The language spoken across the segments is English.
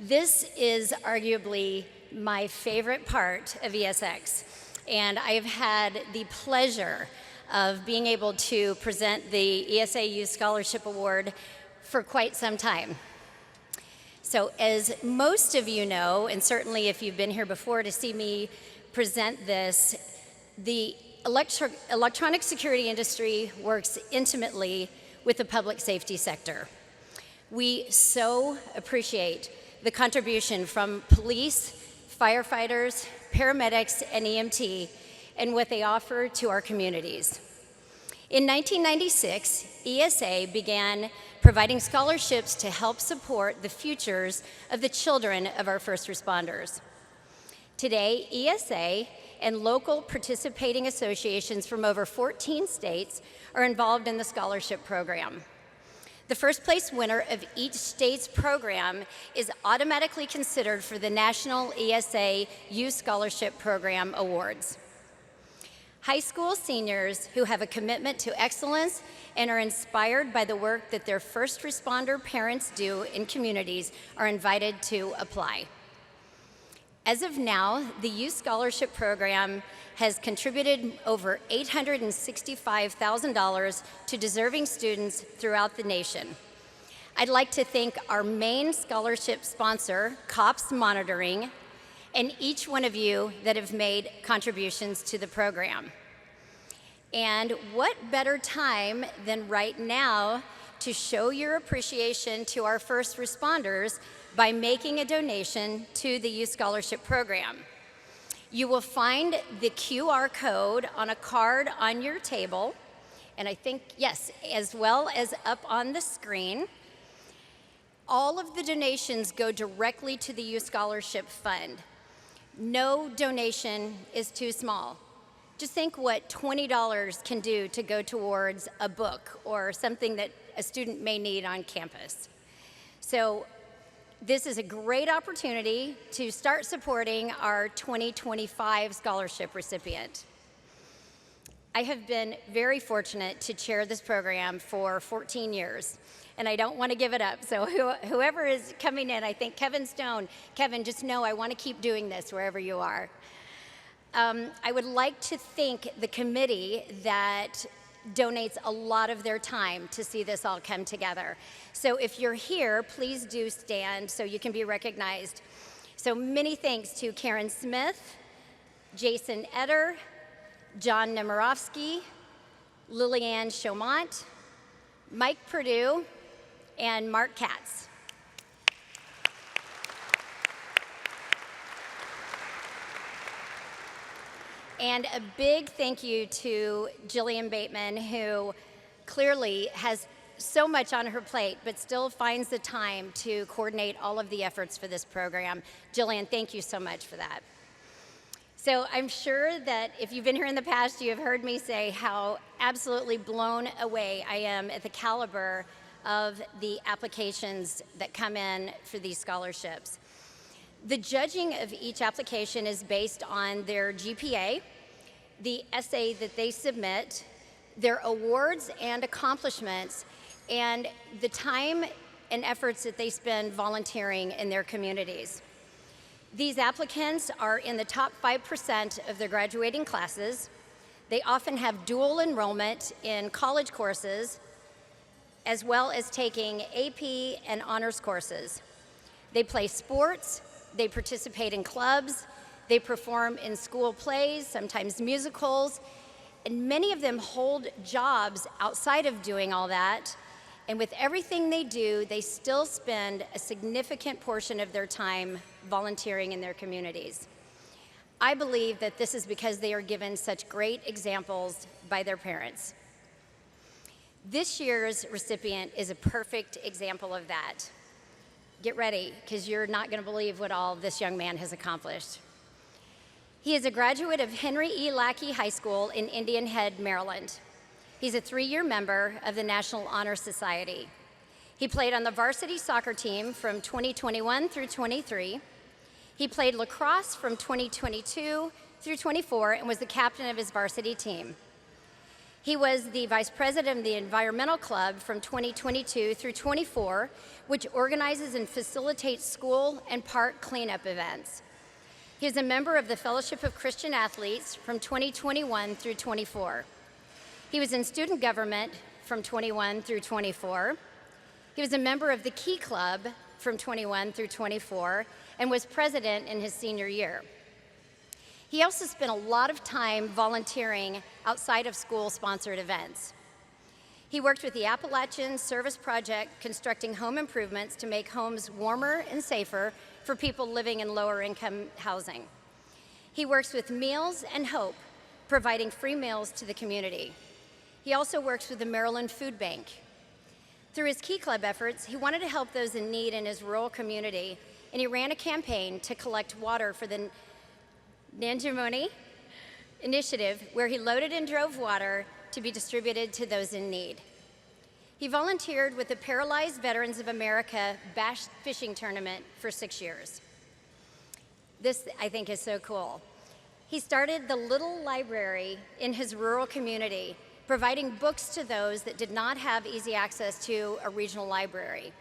This is arguably my favorite part of ESX, and I have had the pleasure of being able to present the ESA Youth Scholarship Award for quite some time. So as most of you know, and certainly if you've been here before to see me present this, the electronic security industry works intimately with the public safety sector. We so appreciate the contribution from police, firefighters, paramedics, and EMT, and what they offer to our communities. In 1996, ESA began providing scholarships to help support the futures of the children of our first responders. Today, ESA and local participating associations from over 14 states are involved in the scholarship program. The first place winner of each state's program is automatically considered for the National ESA Youth Scholarship Program Awards. High school seniors who have a commitment to excellence and are inspired by the work that their first responder parents do in communities are invited to apply. As of now, the Youth Scholarship Program has contributed over $865,000 to deserving students throughout the nation. I'd like to thank our main scholarship sponsor, COPS Monitoring, and each one of you that have made contributions to the program. And what better time than right now to show your appreciation to our first responders by making a donation to the Youth Scholarship Program. You will find the QR code on a card on your table, and I think, yes, as well as up on the screen. All of the donations go directly to the Youth Scholarship Fund. No donation is too small. Just think what $20 can do to go towards a book or something that a student may need on campus. So this is a great opportunity to start supporting our 2025 scholarship recipient. I have been very fortunate to chair this program for 14 years, and I don't want to give it up. So whoever is coming in, I think Kevin Stone, Kevin, just know I want to keep doing this wherever you are. I would like to thank the committee that donates a lot of their time to see this all come together. So if you're here, please do stand so you can be recognized. So many thanks to Karen Smith, Jason Etter, John Nemirovsky, Lillianne Chaumont, Mike Perdue, and Mark Katz. And a big thank you to Jillian Bateman, who clearly has so much on her plate, but still finds the time to coordinate all of the efforts for this program. Jillian, thank you so much for that. So I'm sure that if you've been here in the past, you have heard me say how absolutely blown away I am at the caliber of the applications that come in for these scholarships. The judging of each application is based on their GPA, the essay that they submit, their awards and accomplishments, and the time and efforts that they spend volunteering in their communities. These applicants are in the top 5% of their graduating classes. They often have dual enrollment in college courses, as well as taking AP and honors courses. They play sports, they participate in clubs, they perform in school plays, sometimes musicals, and many of them hold jobs outside of doing all that. And with everything they do, they still spend a significant portion of their time volunteering in their communities. I believe that this is because they are given such great examples by their parents. This year's recipient is a perfect example of that. Get ready, because you're not going to believe what all this young man has accomplished. He is a graduate of Henry E. Lackey High School in Indian Head, Maryland. He's a 3-year member of the National Honor Society. He played on the varsity soccer team from 2021 through 23. He played lacrosse from 2022 through 24 and was the captain of his varsity team. He was the vice president of the Environmental Club from 2022 through 24, which organizes and facilitates school and park cleanup events. He is a member of the Fellowship of Christian Athletes from 2021 through 24. He was in student government from 21 through 24. He was a member of the Key Club from 21 through 24 and was president in his senior year. He also spent a lot of time volunteering outside of school-sponsored events. He worked with the Appalachian Service Project, constructing home improvements to make homes warmer and safer for people living in lower-income housing. He works with Meals and Hope, providing free meals to the community. He also works with the Maryland Food Bank. Through his Key Club efforts, he wanted to help those in need in his rural community, and he ran a campaign to collect water for the Nanjamoni initiative, where he loaded and drove water to be distributed to those in need. He volunteered with the Paralyzed Veterans of America Bass Fishing Tournament for 6 years. This, I think, is so cool. He started the Little Library in his rural community, providing books to those that did not have easy access to a regional library.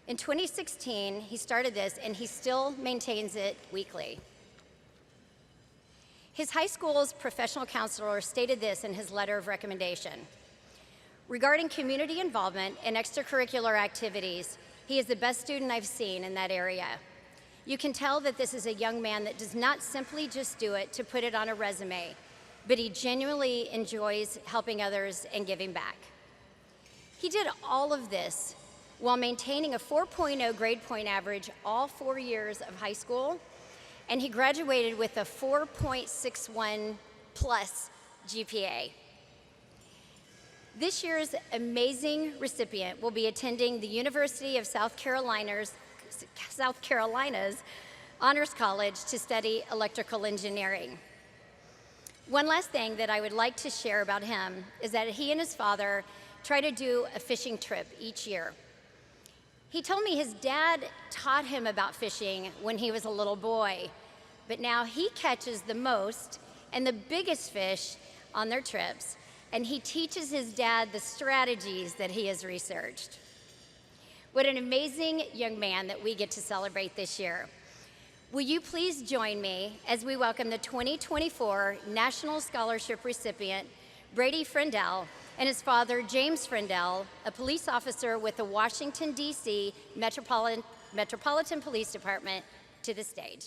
In 2016, he started this, and he still maintains it weekly. His high school's professional counselor stated this in his letter of recommendation. Regarding community involvement and extracurricular activities, he is the best student I've seen in that area. You can tell that this is a young man that does not simply just do it to put it on a resume, but he genuinely enjoys helping others and giving back. He did all of this while maintaining a 4.0 grade point average all 4 years of high school, and he graduated with a 4.61 plus GPA. This year's amazing recipient will be attending the University of South Carolina's Honors College to study electrical engineering. One last thing that I would like to share about him is that he and his father try to do a fishing trip each year. He told me his dad taught him about fishing when he was a little boy, but now he catches the most and the biggest fish on their trips, and he teaches his dad the strategies that he has researched. What an amazing young man that we get to celebrate this year. Will you please join me as we welcome the 2024 National Scholarship recipient, Brady Frendell, and his father, James Frendell, a police officer with the Washington, D.C. Metropolitan Police Department, to the stage.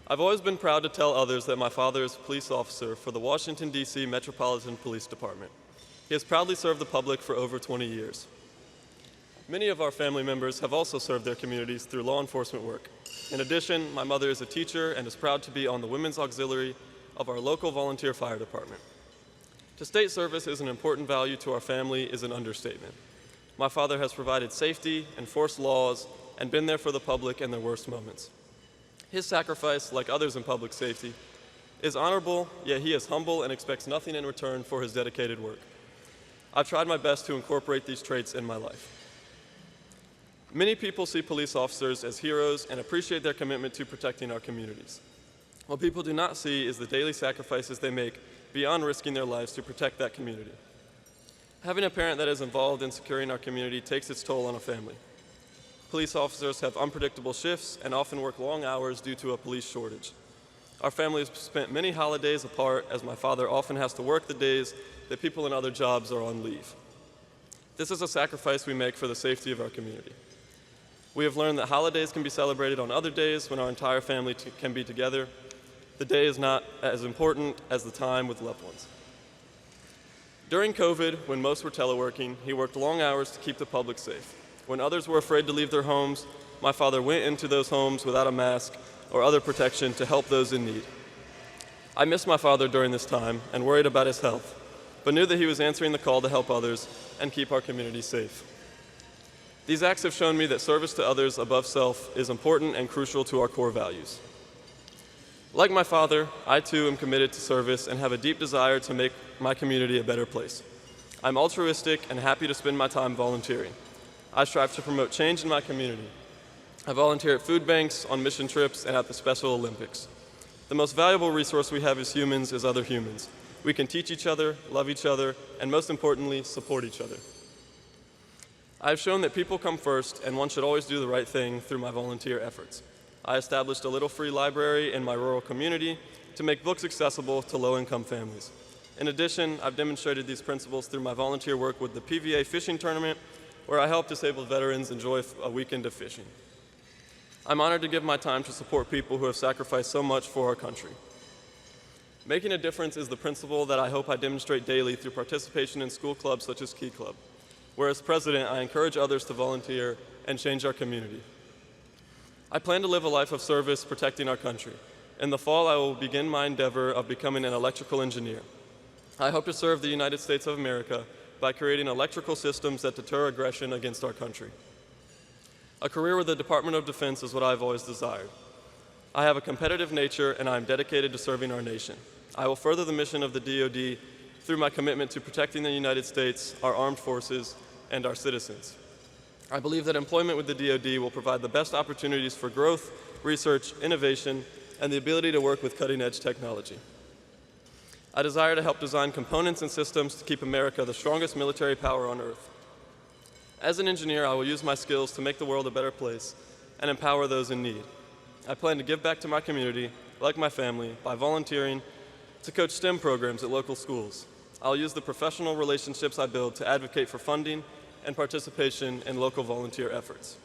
I've always been proud to tell others that my father is a police officer for the Washington, D.C. Metropolitan Police Department. He has proudly served the public for over 20 years. Many of our family members have also served their communities through law enforcement work. In addition, my mother is a teacher and is proud to be on the Women's Auxiliary of our local volunteer fire department. To state service is an important value to our family is an understatement. My father has provided safety, enforced laws, and been there for the public in their worst moments. His sacrifice, like others in public safety, is honorable, yet he is humble and expects nothing in return for his dedicated work. I've tried my best to incorporate these traits in my life. Many people see police officers as heroes and appreciate their commitment to protecting our communities. What people do not see is the daily sacrifices they make beyond risking their lives to protect that community. Having a parent that is involved in securing our community takes its toll on a family. Police officers have unpredictable shifts and often work long hours due to a police shortage. Our family has spent many holidays apart, as my father often has to work the days that people in other jobs are on leave. This is a sacrifice we make for the safety of our community. We have learned that holidays can be celebrated on other days when our entire family can be together. The day is not as important as the time with loved ones. During COVID, when most were teleworking, he worked long hours to keep the public safe. When others were afraid to leave their homes, my father went into those homes without a mask or other protection to help those in need. I missed my father during this time and worried about his health, but knew that he was answering the call to help others and keep our community safe. These acts have shown me that service to others above self is important and crucial to our core values. Like my father, I too am committed to service and have a deep desire to make my community a better place. I'm altruistic and happy to spend my time volunteering. I strive to promote change in my community. I volunteer at food banks, on mission trips, and at the Special Olympics. The most valuable resource we have as humans is other humans. We can teach each other, love each other, and most importantly, support each other. I have shown that people come first, and one should always do the right thing through my volunteer efforts. I established a little free library in my rural community to make books accessible to low-income families. In addition, I've demonstrated these principles through my volunteer work with the PVA fishing tournament, where I help disabled veterans enjoy a weekend of fishing. I'm honored to give my time to support people who have sacrificed so much for our country. Making a difference is the principle that I hope I demonstrate daily through participation in school clubs such as Key Club, where as president, I encourage others to volunteer and change our community. I plan to live a life of service protecting our country. In the fall, I will begin my endeavor of becoming an electrical engineer. I hope to serve the United States of America by creating electrical systems that deter aggression against our country. A career with the Department of Defense is what I've always desired. I have a competitive nature, and I am dedicated to serving our nation. I will further the mission of the DoD through my commitment to protecting the United States, our armed forces, and our citizens. I believe that employment with the DoD will provide the best opportunities for growth, research, innovation, and the ability to work with cutting-edge technology. I desire to help design components and systems to keep America the strongest military power on earth. As an engineer, I will use my skills to make the world a better place and empower those in need. I plan to give back to my community, like my family, by volunteering to coach STEM programs at local schools. I'll use the professional relationships I build to advocate for funding and participation in local volunteer efforts.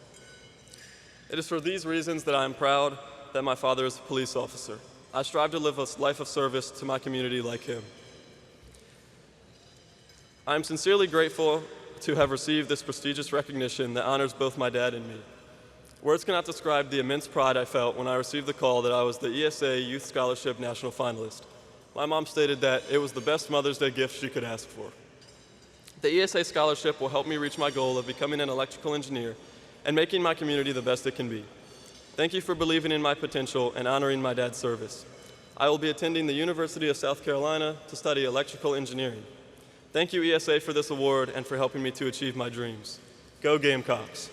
It is for these reasons that I am proud that my father is a police officer. I strive to live a life of service to my community like him. I am sincerely grateful to have received this prestigious recognition that honors both my dad and me. Words cannot describe the immense pride I felt when I received the call that I was the ESA Youth Scholarship National Finalist. My mom stated that it was the best Mother's Day gift she could ask for. The ESA Scholarship will help me reach my goal of becoming an electrical engineer and making my community the best it can be. Thank you for believing in my potential and honoring my dad's service. I will be attending the University of South Carolina to study electrical engineering. Thank you, ESA, for this award and for helping me to achieve my dreams. Go Gamecocks!